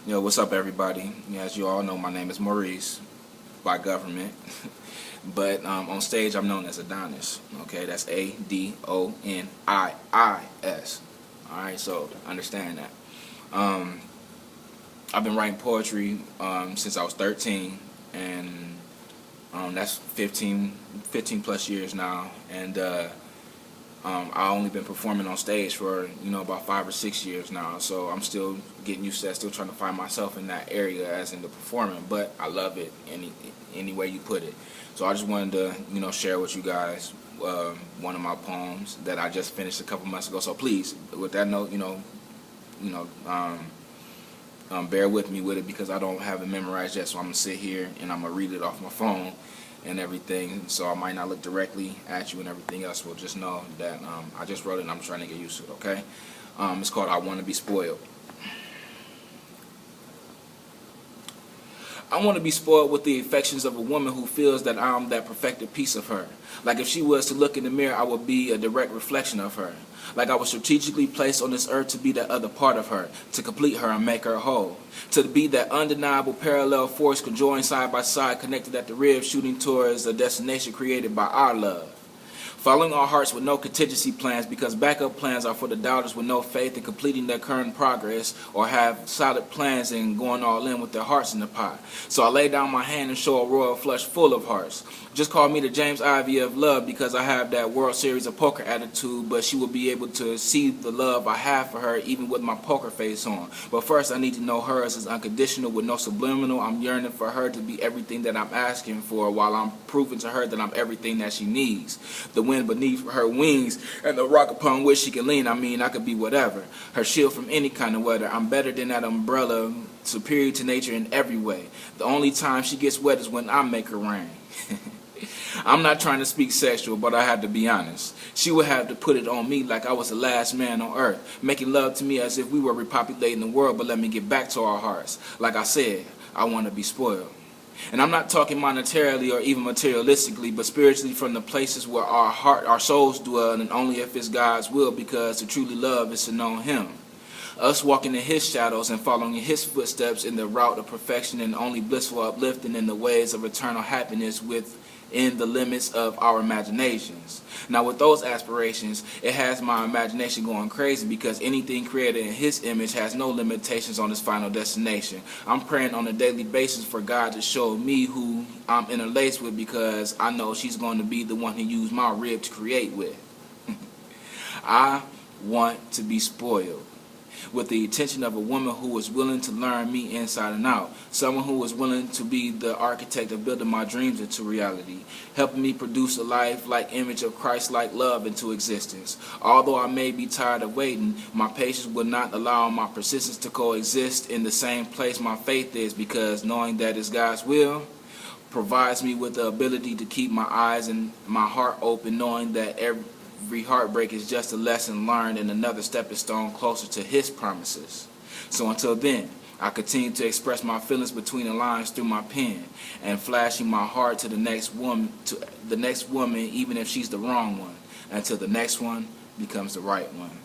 Yo, what's up, everybody? As you all know, my name is Maurice by government, but on stage I'm known as Adoniis. Okay, that's Adoniis. All right, so understand that. I've been writing poetry since I was 13, and that's 15 plus years now, and I've only been performing on stage for about 5 or 6 years now, so I'm still getting used to that, still trying to find myself in that area as in the performing, but I love it any way you put it. So I just wanted to share with you guys one of my poems that I just finished a couple months ago. So please, with that note, bear with me with it because I don't have it memorized yet, so I'm gonna sit here and I'm gonna read it off my phone and everything, so I might not look directly at you and everything else. Well, just know that I just wrote it and I'm trying to get used to it, okay? It's called I Want to Be Spoiled. I want to be spoiled with the affections of a woman who feels that I'm that perfected piece of her. Like if she was to look in the mirror, I would be a direct reflection of her. Like I was strategically placed on this earth to be that other part of her, to complete her and make her whole. To be that undeniable parallel force conjoined side by side, connected at the ribs, shooting towards a destination created by our love. Following our hearts with no contingency plans, because backup plans are for the doubters with no faith in completing their current progress or have solid plans and going all in with their hearts in the pot. So I lay down my hand and show a royal flush full of hearts. Just call me the James Ivy of love because I have that World Series of Poker attitude, but she will be able to see the love I have for her even with my poker face on. But first I need to know hers is unconditional with no subliminal. I'm yearning for her to be everything that I'm asking for while I'm proving to her that I'm everything that she needs. The wind beneath her wings and the rock upon which she can lean. I mean, I could be whatever. Her shield from any kind of weather. I'm better than that umbrella, superior to nature in every way. The only time she gets wet is when I make her rain. I'm not trying to speak sexual, but I have to be honest. She would have to put it on me like I was the last man on earth, making love to me as if we were repopulating the world, but let me get back to our hearts. Like I said, I want to be spoiled. And I'm not talking monetarily or even materialistically, but spiritually from the places where our souls dwell, and only if it's God's will, because to truly love is to know Him. Us walking in His shadows and following His footsteps in the route of perfection and only blissful uplifting in the ways of eternal happiness within the limits of our imaginations. Now with those aspirations, it has my imagination going crazy because anything created in His image has no limitations on its final destination. I'm praying on a daily basis for God to show me who I'm interlaced with because I know she's going to be the one He used my rib to create with. I want to be spoiled with the attention of a woman who is willing to learn me inside and out. Someone who is willing to be the architect of building my dreams into reality, helping me produce a life-like image of Christ-like love into existence. Although I may be tired of waiting, my patience will not allow my persistence to coexist in the same place my faith is, because knowing that it's God's will provides me with the ability to keep my eyes and my heart open, knowing that every heartbreak is just a lesson learned and another stepping stone closer to His promises. So until then, I continue to express my feelings between the lines through my pen and flashing my heart to the next woman, even if she's the wrong one, until the next one becomes the right one.